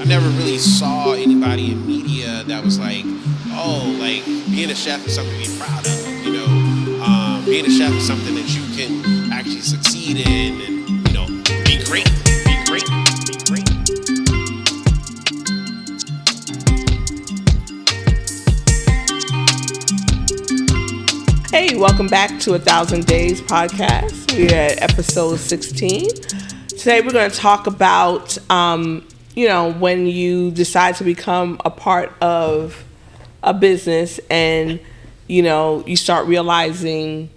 I never really saw anybody in media that was like, oh, like being a chef is something to be proud of. Being a chef is something that you can actually succeed in, and be great, be great, be great. Hey, welcome back to 1,000 Days podcast. We're at episode 16. Today we're going to talk about, when you decide to become a part of a business and, you start realizing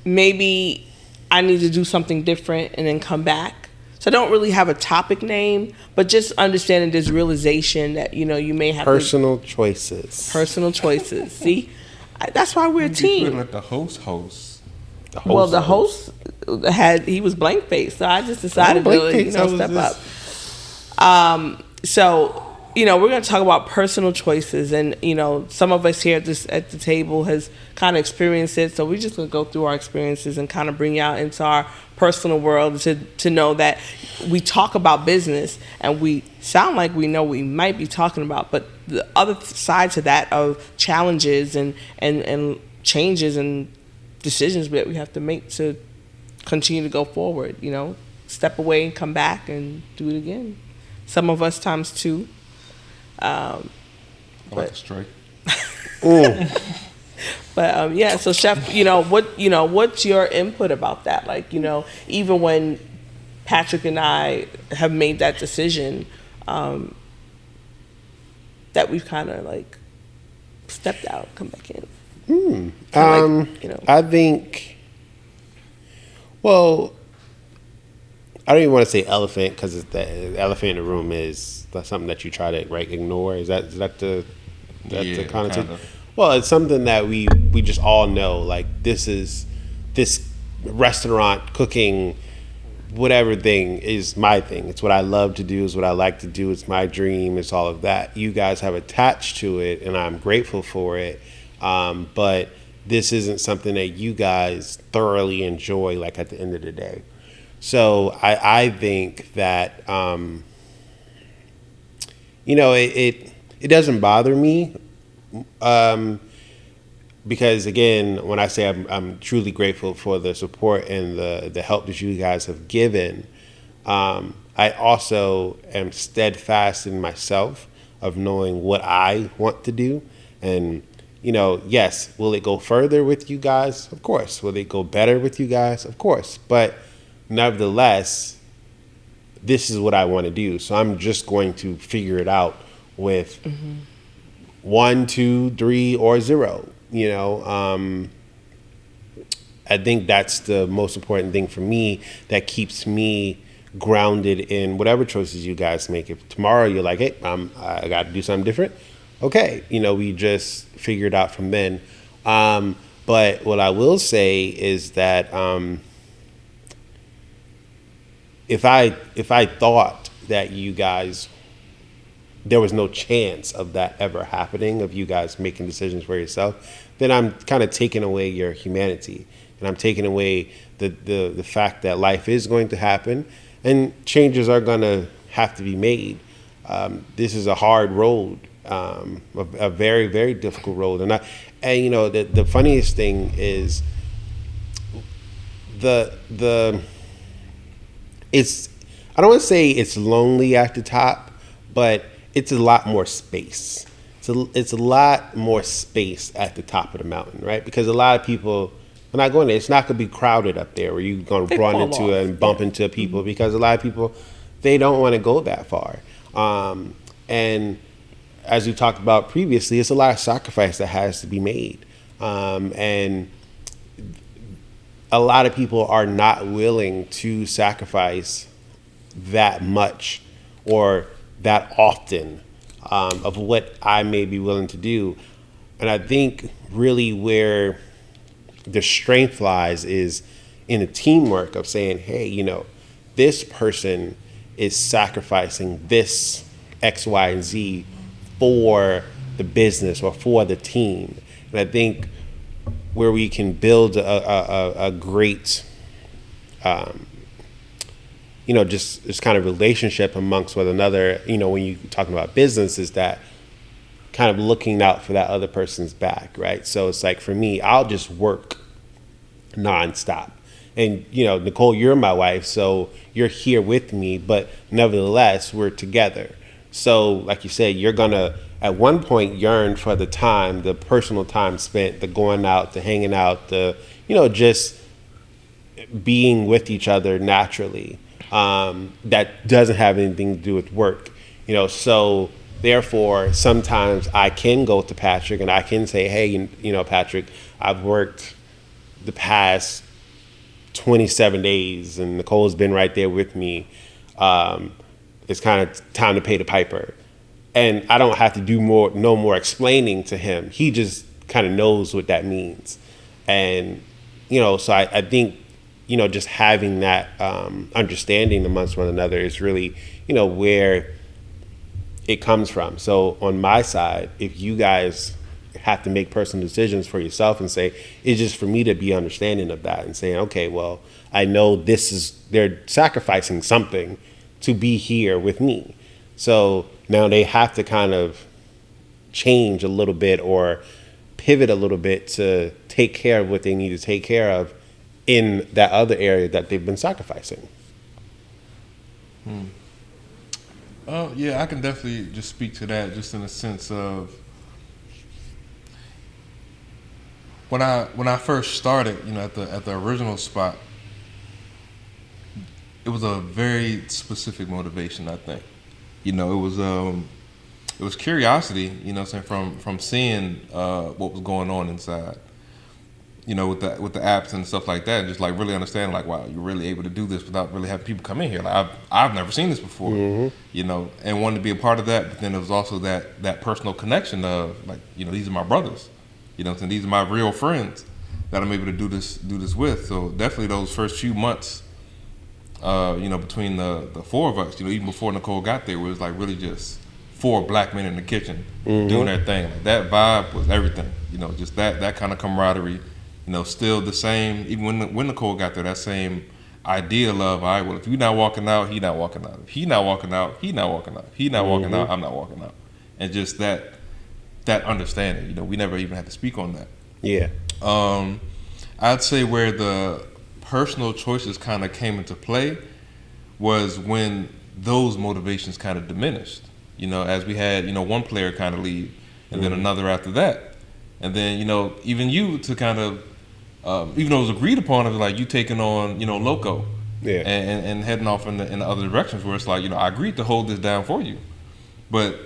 maybe I need to do something different and then come back. So I don't really have a topic name, but just understanding this realization that, you may have personal choices. Personal choices. See? That's why we're a team. Like the host. The host he was blank faced, so I just decided to step up. So we're going to talk about personal choices, and some of us here at the table has kind of experienced it. So we're just going to go through our experiences and kind of bring you out into our personal world to know that we talk about business and we sound like we know what we might be talking about, but the other side to that of challenges and changes and decisions that we have to make to continue to go forward, step away and come back and do it again. Some of us times two. I like a strike. But so Chef, what's your input about that? Like, even when Patrick and I have made that decision, that we've kind of like stepped out, come back in. I think. Well, I don't even want to say elephant because the elephant in the room is something that you try to ignore. Is that the connotation? Kinda. Well, it's something that we just all know. Like this restaurant cooking, whatever thing is my thing. It's what I love to do. It's what I like to do. It's my dream. It's all of that. You guys have attached to it, and I'm grateful for it. But this isn't something that you guys thoroughly enjoy. Like at the end of the day. So I think that it doesn't bother me because again, when I say I'm truly grateful for the support and the help that you guys have given, I also am steadfast in myself of knowing what I want to do. And yes, will it go further with you guys? Of course. Will it go better with you guys? Of course. But nevertheless, this is what I want to do. So I'm just going to figure it out with 1, 2, 3, or 0. I think that's the most important thing for me that keeps me grounded in whatever choices you guys make. If tomorrow you're like, hey, I got to do something different. Okay. We just figure it out from then. But what I will say is that, if I thought that you guys, there was no chance of that ever happening, of you guys making decisions for yourself, then I'm kind of taking away your humanity, and I'm taking away the fact that life is going to happen and changes are going to have to be made. This is a hard road, a very, very difficult road, and the funniest thing is I don't want to say it's lonely at the top, but it's a lot more space. It's a lot more space at the top of the mountain, right? Because a lot of people are not going there. It's not going to be crowded up there where you're going to run into it and bump into people, because a lot of people, they don't want to go that far. And as we talked about previously, it's a lot of sacrifice that has to be made. And a lot of people are not willing to sacrifice that much or that often of what I may be willing to do. And I think really where the strength lies is in the teamwork of saying, hey, this person is sacrificing this X, Y, and Z for the business or for the team. And I think where we can build a great just kind of relationship amongst one another, when you're talking about business, is that kind of looking out for that other person's back, right? So it's like, for me, I'll just work nonstop. And, Nicole, you're my wife, so you're here with me, but nevertheless, we're together. So, like you said, you're going to, at one point, yearn for the time, the personal time spent, the going out, the hanging out, the, just being with each other naturally. That doesn't have anything to do with work. So therefore, sometimes I can go to Patrick and I can say, hey, Patrick, I've worked the past 27 days and Nicole's been right there with me. It's kind of time to pay the piper. And I don't have to do no more explaining to him. He just kind of knows what that means. And, so I think, just having that understanding amongst one another is really, where it comes from. So on my side, if you guys have to make personal decisions for yourself and say, it's just for me to be understanding of that and saying, okay, well, I know they're sacrificing something to be here with me. So now they have to kind of change a little bit or pivot a little bit to take care of what they need to take care of in that other area that they've been sacrificing. Yeah, I can definitely just speak to that, just in the sense of when I first started, at the original spot, it was a very specific motivation. I think, it was curiosity, from seeing what was going on inside, with the apps and stuff like that, and just like really understanding, like, wow, you're really able to do this without really having people come in here. Like I've never seen this before, and wanted to be a part of that. But then there was also that personal connection of, like, these are my brothers, and these are my real friends that I'm able to do this with. So definitely those first few months, between the four of us, even before Nicole got there, it was like really just four black men in the kitchen doing their thing. Like, that vibe was everything. Just that kind of camaraderie. Still the same, even when Nicole got there, that same idea of, all right, well, if you're not walking out, he not walking out. If he not walking out, he not walking out. He not walking out, I'm not walking out. And just that understanding, we never even had to speak on that. Yeah. I'd say where the personal choices kind of came into play was when those motivations kind of diminished. As we had, one player kind of leave, and then another after that. And then, even you to kind of, even though it was agreed upon, it was like you taking on, Loco, and heading off in the other directions, where it's like, I agreed to hold this down for you. But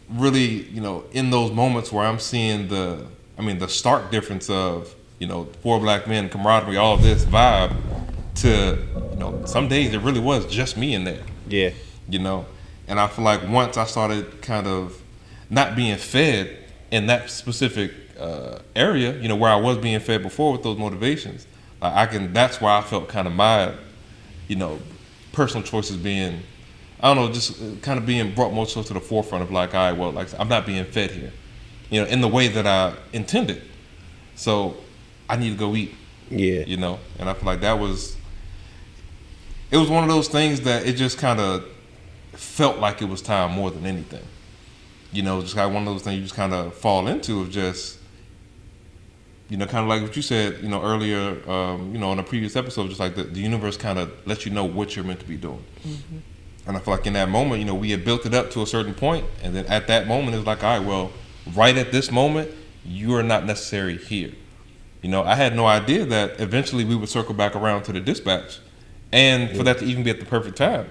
really, in those moments where I'm seeing the stark difference of, four black men, camaraderie, all of this vibe, to, some days it really was just me in there. Yeah. And I feel like once I started kind of not being fed in that specific area, where I was being fed before with those motivations, that's why I felt kind of my, personal choices being, I don't know, just kind of being brought more so to the forefront of, like, all right, well, like, I'm not being fed here, in the way that I intended. So I need to go eat. Yeah. And I feel like it was one of those things that it just kind of felt like it was time more than anything. Just kind of one of those things you just kind of fall into, of just, kind of like what you said, earlier, on a previous episode, just like the universe kind of lets you know what you're meant to be doing. Mm-hmm. And I feel like in that moment, we had built it up to a certain point, and then at that moment, it's like, all right, well, right at this moment, you are not necessary here. I had no idea that eventually we would circle back around to the dispatch, and for that to even be at the perfect time.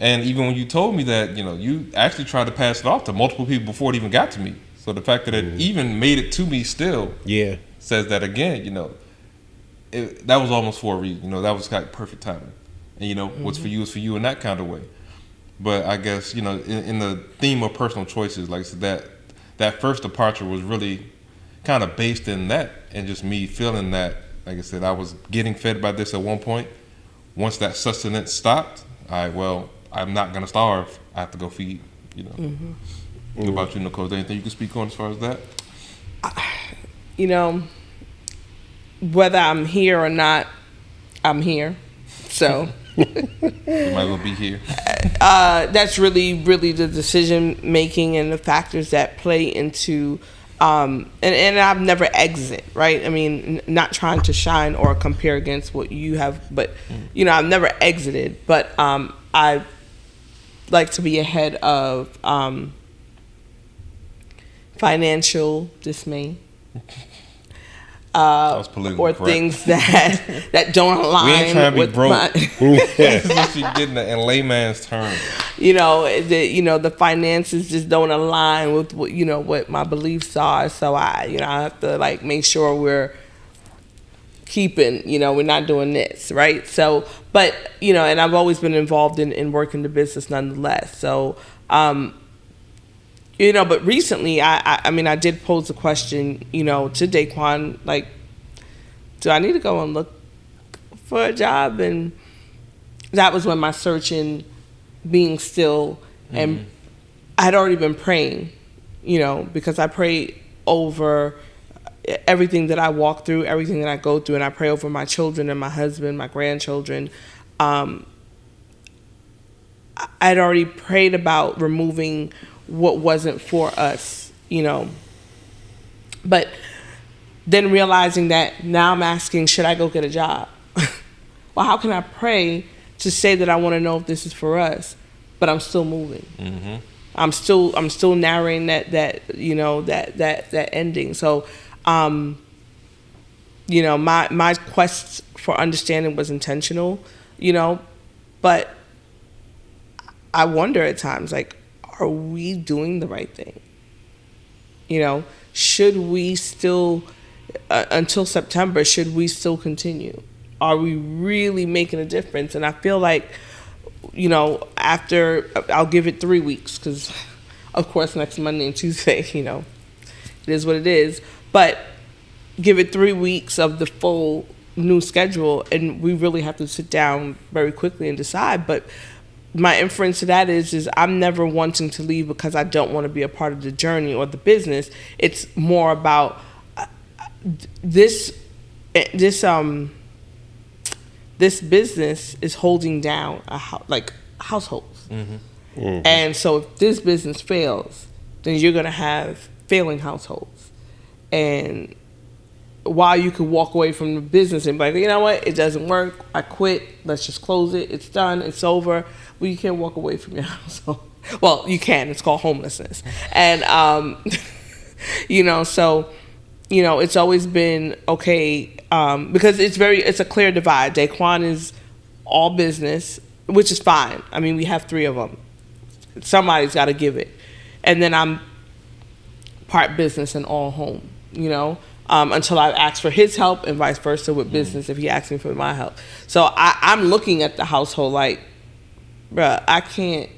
And even when you told me that, you actually tried to pass it off to multiple people before it even got to me. So the fact that it even made it to me still says that, again, that was almost for a reason. That was like perfect timing. And, what's for you is for you in that kind of way. But I guess, in the theme of personal choices, like I said, that first departure was really kind of based in that, and just me feeling that, like I said, I was getting fed by this at one point. Once that sustenance stopped, I'm not going to starve. I have to go feed, What about you, Nicole? Is there anything you can speak on as far as that? Whether I'm here or not, I'm here. So We might well be here. That's really the decision making and the factors that play into and I've never exit, right? I mean, not trying to shine or compare against what you have, but I've never exited, but I like to be ahead of financial dismay. Or correct. Things that don't align. We ain't trying to be broke. That's what you getting in layman's terms. The finances just don't align with what my beliefs are. So I have to like make sure we're keeping, we're not doing this, right? So, but and I've always been involved in working the business nonetheless. So, but recently, I did pose a question, to Daquan, like, do I need to go and look for a job? And that was when my searching being still, and I had already been praying, because I pray over everything that I walk through, everything that I go through, and I pray over my children and my husband, my grandchildren. I'd already prayed about removing what wasn't for us, but then realizing that now I'm asking, should I go get a job? Well, how can I pray to say that I want to know if this is for us, but I'm still moving? Mm-hmm. I'm still narrating that ending. So, my quest for understanding was intentional, but I wonder at times, like, are we doing the right thing? Should we still, until September, should we still continue? Are we really making a difference? And I feel like, after, I'll give it 3 weeks, because, of course, next Monday and Tuesday, it is what it is. But give it 3 weeks of the full new schedule, and we really have to sit down very quickly and decide. But my inference to that is I'm never wanting to leave because I don't want to be a part of the journey or the business. It's more about this business is holding down households. Mm-hmm. Mm-hmm. And so if this business fails, then you're going to have failing households. And while you could walk away from the business and be like, you know what, it doesn't work, I quit, let's just close it, it's done, it's over. Well, you can't walk away from your household. Well, you can, it's called homelessness. And, so, it's always been okay, because it's a clear divide. Daquan is all business, which is fine. I mean, we have 3 of them. Somebody's got to give it. And then I'm part business and all home, until I ask for his help, and vice versa with business if he asks me for my help. So I'm looking at the household like, bruh, I can't.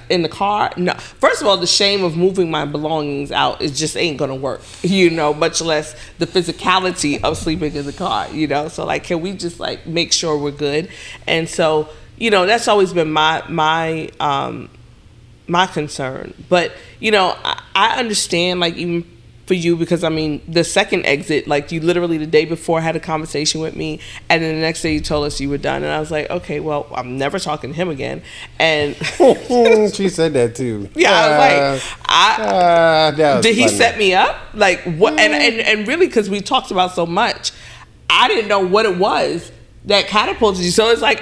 In the car, no. First of all, the shame of moving my belongings out is just ain't gonna work, much less the physicality of sleeping in the car, So like, can we just like make sure we're good? And so, that's always been my concern. But I understand, like, even for you, because I mean, the second exit, like, you literally the day before had a conversation with me, and then the next day you told us you were done, and I was like, okay, well, I'm never talking to him again. And she said that too. Yeah, I was like, did he funny. set me up? Like, what? And really, because we talked about so much, I didn't know what it was that catapulted you. So it's like,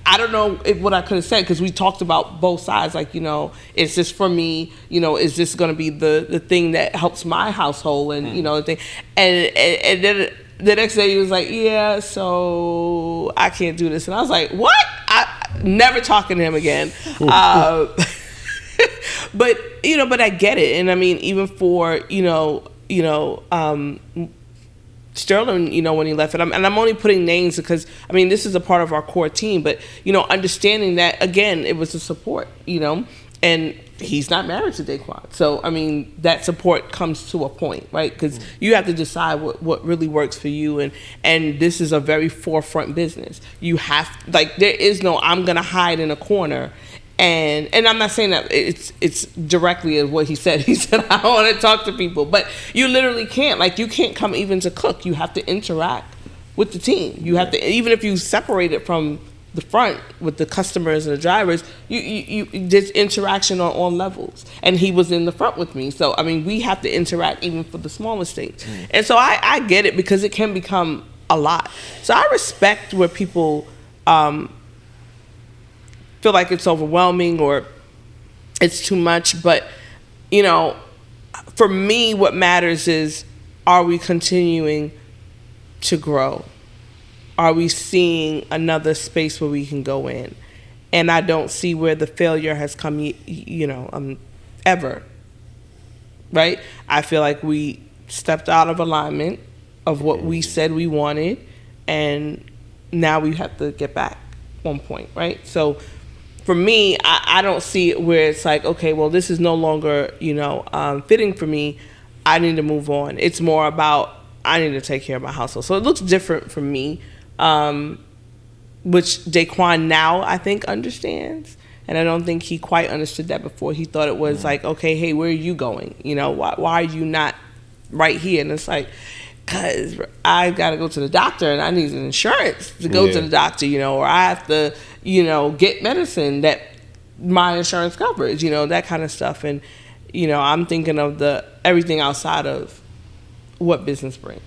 I don't know what I could have said, because we talked about both sides. Like, is this for me? Is this going to be the thing that helps my household? And, the thing. And then the next day he was like, yeah, so I can't do this. And I was like, what? I never talking to him again. But I get it. And I mean, even for, Sterling, when he left it, and I'm only putting names because, I mean, this is a part of our core team, but, understanding that, again, it was a support, and he's not married to Daquan. So, I mean, that support comes to a point, right? Because you have to decide what really works for you, and this is a very forefront business. You have, like, there is no, I'm going to hide in a corner. And I'm not saying that it's directly as what he said. He said, I don't want to talk to people. But you literally can't. Like, you can't come even to cook. You have to interact with the team. You have to, even if you separate it from the front with the customers and the drivers, you there's interaction on all levels. And he was in the front with me. So, I mean, we have to interact even for the smallest things. And so I get it because it can become a lot. So I respect where people feel like it's overwhelming or it's too much. But, you know, for me, what matters is, are we continuing to grow? Are we seeing another space where we can go in? And I don't see where the failure has come, ever. Right? I feel like we stepped out of alignment of what we said we wanted, and now we have to get back one point, right? So for me, I don't see it where it's like, okay, well, this is no longer, fitting for me. I need to move on. It's more about, I need to take care of my household. So it looks different for me, which Daquan now, I think, understands. And I don't think he quite understood that before. He thought it was like, okay, hey, where are you going? Why are you not right here? And it's like, because I got to go to the doctor and I need insurance to go to the doctor, or I have to, get medicine that my insurance covers, that kind of stuff. And, I'm thinking of everything outside of what business brings,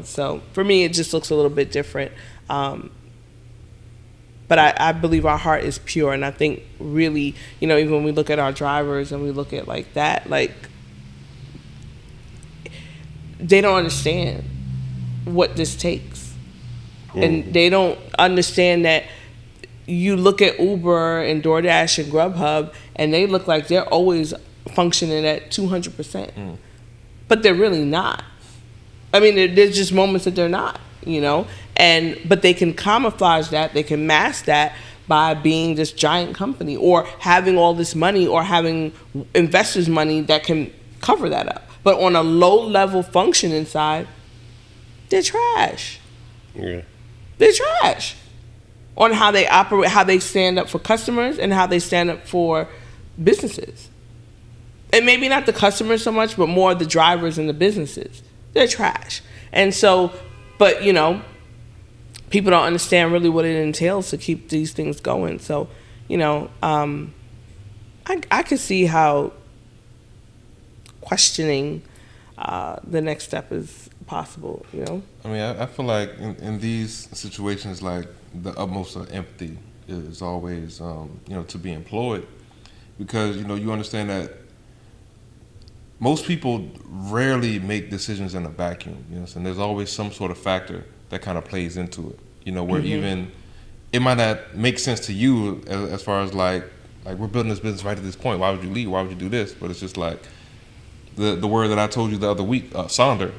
So for me, it just looks a little bit different. But I believe our heart is pure. And I think really, even when we look at our drivers and we look at like that, like, they don't understand what this takes. And they don't understand that you look at Uber and DoorDash and Grubhub and they look like they're always functioning at 200%. But they're really not. I mean, there's just moments that they're not, but they can camouflage that, they can mask that by being this giant company or having all this money or having investors' money that can cover that up. But on a low-level functioning side, they're trash. Yeah. They're trash on how they operate, how they stand up for customers, and how they stand up for businesses. And maybe not the customers so much, but more the drivers and the businesses. They're trash. And so, but, people don't understand really what it entails to keep these things going. So, I could see how questioning the next step is possible, I mean, I feel like in these situations, like the utmost of empathy is always, to be employed, because you understand that most people rarely make decisions in a vacuum. And there's always some sort of factor that kind of plays into it. Where even it might not make sense to you as far as like we're building this business right at this point. Why would you leave? Why would you do this? But it's just like the word that I told you the other week, sonder.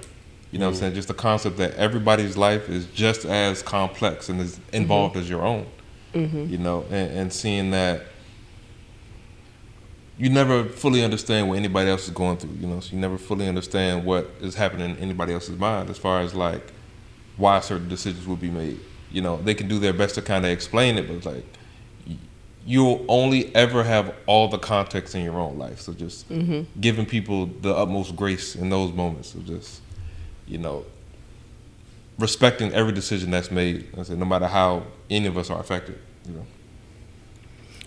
What I'm saying? Just the concept that everybody's life is just as complex and as involved as your own. And seeing that you never fully understand what anybody else is going through. So you never fully understand what is happening in anybody else's mind as far as like why certain decisions will be made. They can do their best to kind of explain it, but it's like you'll only ever have all the context in your own life. So just giving people the utmost grace in those moments of just, respecting every decision that's made, no matter how any of us are affected.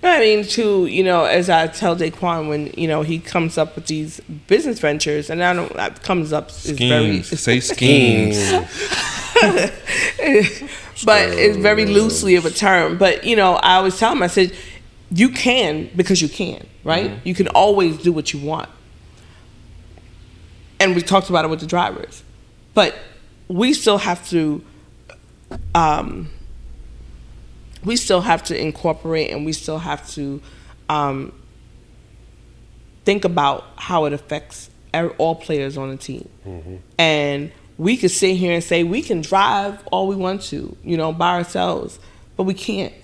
I mean, too, as I tell Daquan when, he comes up with these business ventures, and I don't, that comes up is very... Say schemes. But it's very loosely of a term. But, I always tell him, I said, you can because you can, right? You can always do what you want. And we talked about it with the drivers. But we still have to... we still have to incorporate, and we still have to think about how it affects all players on the team. And we could sit here and say we can drive all we want to, by ourselves, but we can't.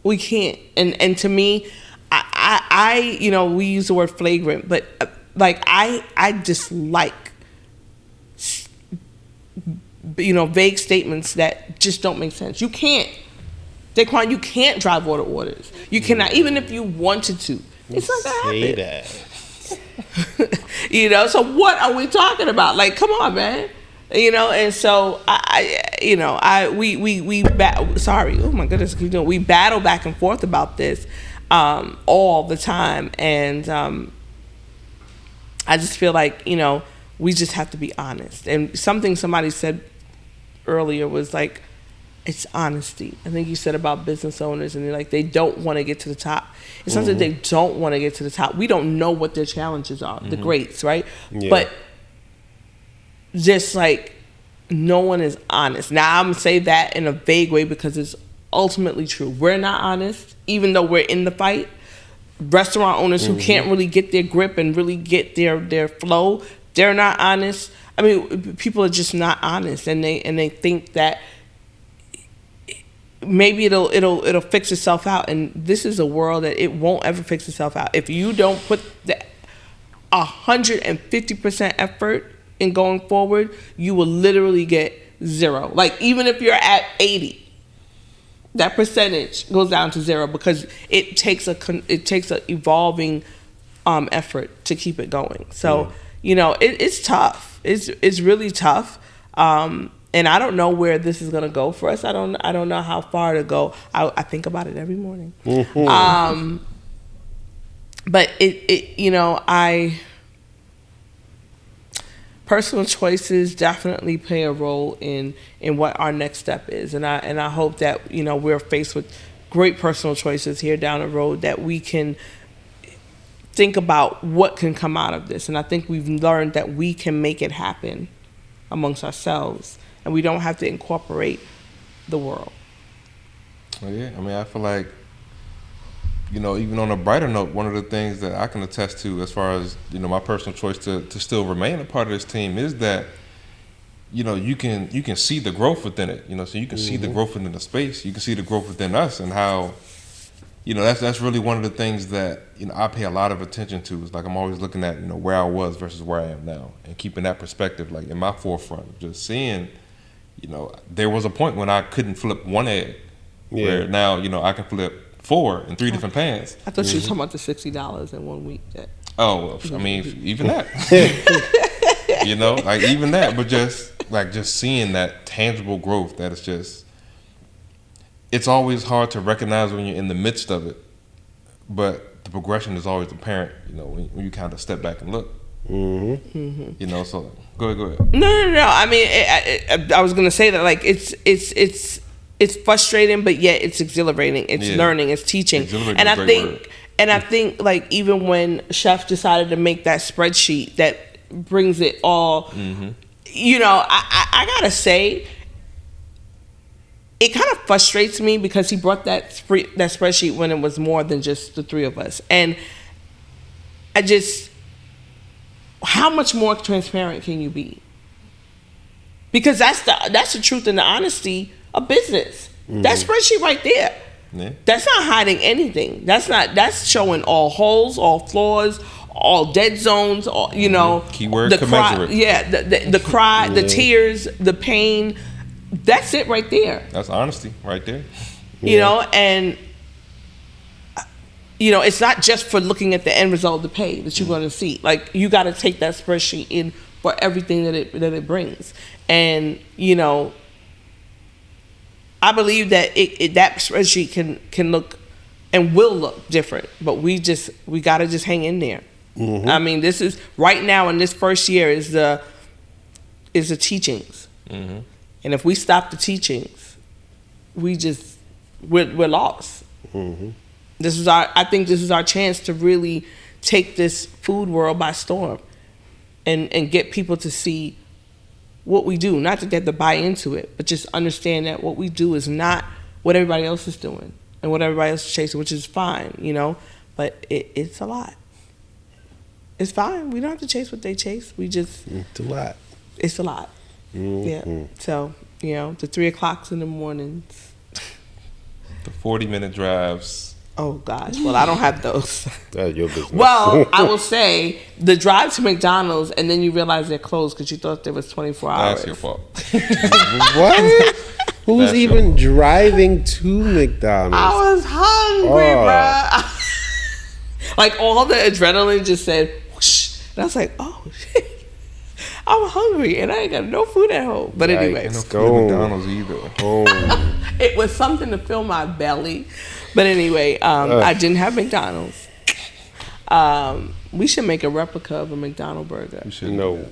We can't. And to me, I we use the word flagrant, but like I dislike vague statements that just don't make sense. You can't. Daquan, you can't drive all the orders. You cannot, even if you wanted to. It's not gonna happen. Say that. So what are we talking about? Like, come on, man. And so sorry, oh my goodness, we battle back and forth about this all the time, and I just feel like, we just have to be honest. And something somebody said earlier was like, it's honesty. I think you said about business owners, and they're like, they don't want to get to the top. It's not that they don't want to get to the top. We don't know what their challenges are, the greats, right? Yeah. But just like, no one is honest. Now, I'm going to say that in a vague way because it's ultimately true. We're not honest, even though we're in the fight. Restaurant owners who can't really get their grip and really get their flow, they're not honest. I mean, people are just not honest, and they think that maybe it'll fix itself out. And this is a world that it won't ever fix itself out. If you don't put the 150% effort in going forward, you will literally get 0. Like, even if you're at 80, that percentage goes down to 0 because it takes a evolving effort to keep it going. So it's tough. It's really tough. And I don't know where this is gonna go for us. I don't know how far to go. I think about it every morning. But personal choices definitely play a role in what our next step is, and I hope that we're faced with great personal choices here down the road that we can think about what can come out of this. And I think we've learned that we can make it happen amongst ourselves, and we don't have to incorporate the world. Well, yeah, I mean, I feel like, even on a brighter note, one of the things that I can attest to as far as, my personal choice to still remain a part of this team is that, you can see the growth within it, so you can see the growth within the space, you can see the growth within us, and how, that's really one of the things that, I pay a lot of attention to. Is like, I'm always looking at, where I was versus where I am now, and keeping that perspective, like, in my forefront, just seeing, there was a point when I couldn't flip one egg, where now, I can flip 4 in 3 different pans. I thought you were talking about the $60 in 1 week. Oh, well, I mean, even that. Like, even that, but just seeing that tangible growth, that is just, it's always hard to recognize when you're in the midst of it, but the progression is always apparent, when you kind of step back and look. So go ahead. No. I mean, I was gonna say that, like, it's frustrating, but yet it's exhilarating. It's learning, it's teaching, and I think like, even when Chef decided to make that spreadsheet that brings it all, I gotta say, it kind of frustrates me because he brought that spreadsheet when it was more than just the 3 of us, and how much more transparent can you be? Because that's the truth and the honesty of business. That spreadsheet right there. Yeah. That's not hiding anything. That's showing all holes, all flaws, all dead zones, all, keyword commensurate. The cry, the tears, the pain. That's it right there. That's honesty right there. And it's not just for looking at the end result of the pay that you're going to see. Like, you got to take that spreadsheet in for everything that it brings. And I believe that that spreadsheet can look and will look different, but we got to just hang in there. I mean, this is right now in this first year is the teachings, and if we stop the teachings, we're lost. I think this is our chance to really take this food world by storm, and get people to see what we do, not to get to buy into it, but just understand that what we do is not what everybody else is doing and what everybody else is chasing, which is fine, but it's a lot. It's fine. We don't have to chase what they chase. It's a lot. It's a lot. Yeah. So, the 3 o'clocks in the mornings. The 40-minute drives. Oh, gosh. Well, I don't have those. That's your business. Well, I will say the drive to McDonald's and then you realize they're closed because you thought there was 24 hours. That's your fault. What? Who's even driving to McDonald's? I was hungry, bro. Like, all the adrenaline just said, whoosh. And I was like, oh, shit. I'm hungry and I ain't got no food at home. But anyway, Ain't no food at McDonald's either. it was something to fill my belly. But anyway, I didn't have McDonald's. We should make a replica of a McDonald's burger. No.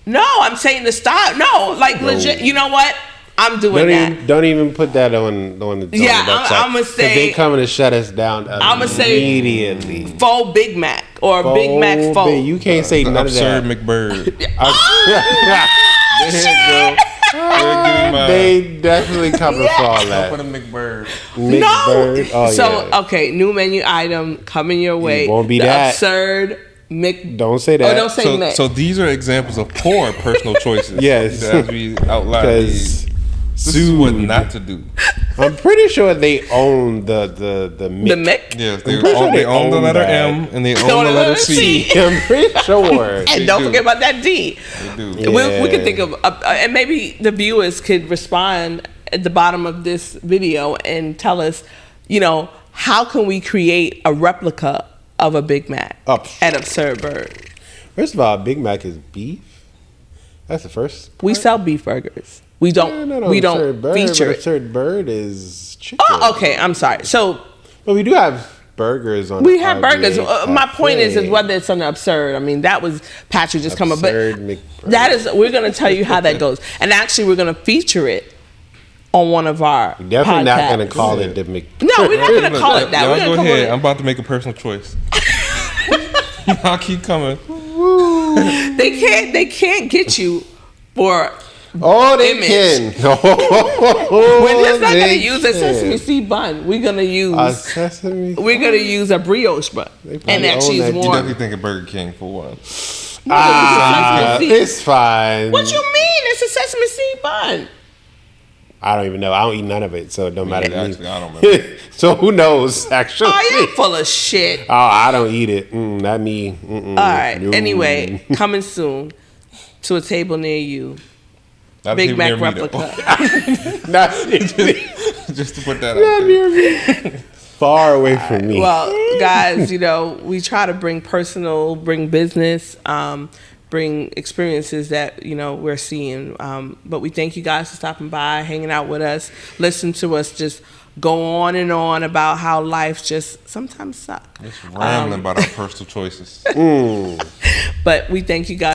No, I'm saying to stop. No, like legit. You know what? I'm doing that. Don't even put that on the website. I'm gonna say they coming to shut us down. I'm gonna say immediately. Faux Big Mac or Big Mac faux. You can't say none of that. Absurd McBird. They definitely coming for all that. For the McBird. McBird. No. Oh, so yeah. okay, new menu item coming your way. It won't be the that. Absurd Mc. Don't say that. Oh, don't say Mac. So these are exampps of poor personal choices. Yes. As we outlined. Because This is what not to do. I'm pretty sure they own the Mick. The Mick. Yes, I'm pretty sure they own the letter that. M and they own the letter C. I'm pretty sure. And don't forget about that D. They do. Yeah. We could think of, and maybe the viewers could respond at the bottom of this video and tell us, how can we create a replica of a Big Mac at Absurd Bird? First of all, Big Mac is beef. That's the first part. We sell beef burgers. We don't. No, we Absurd don't Bird, feature but it. Absurd Bird is chicken. Oh, okay. I'm sorry. So But we do have burgers on. we have RBA burgers. My point is Cafe. whether it's on Absurd. I mean, that was Patrick just coming, but Absurd McBird. that is. We're going to tell you how that goes, and actually, we're going to feature it on one of our. Definitely not going to podcasts. call it the Mc. No, we're not going to call it that. We're Y'all going go to ahead. call I'm about to make a personal choice. Y'all keep coming. it. They can't get you for. Oh, they Image. can. We're just not going to They use a can. sesame seed bun. We're going to use. A sesame. We're going to use a brioche bun, They probably and actually own use that. You more. definitely think of Burger King for one. It's fine. What you mean? It's a sesame seed bun. I don't even know. I don't eat none of it, so it don't matter to me. Actually, I don't remember. So who knows? Actually, Oh, you're full of shit. Oh, I don't eat it. Not me. Mm-mm. All right. No. Anyway, coming soon to a table near you. Not a Big table Mac near me, though. replica. Not Just to put that not out there. near me. Far away from me. Well, guys, we try to bring bring business, bring experiences that we're seeing. But we thank you guys for stopping by, hanging out with us, listen to us just go on and on about how life just sometimes sucks. Just rambling about our personal choices. But we thank you guys.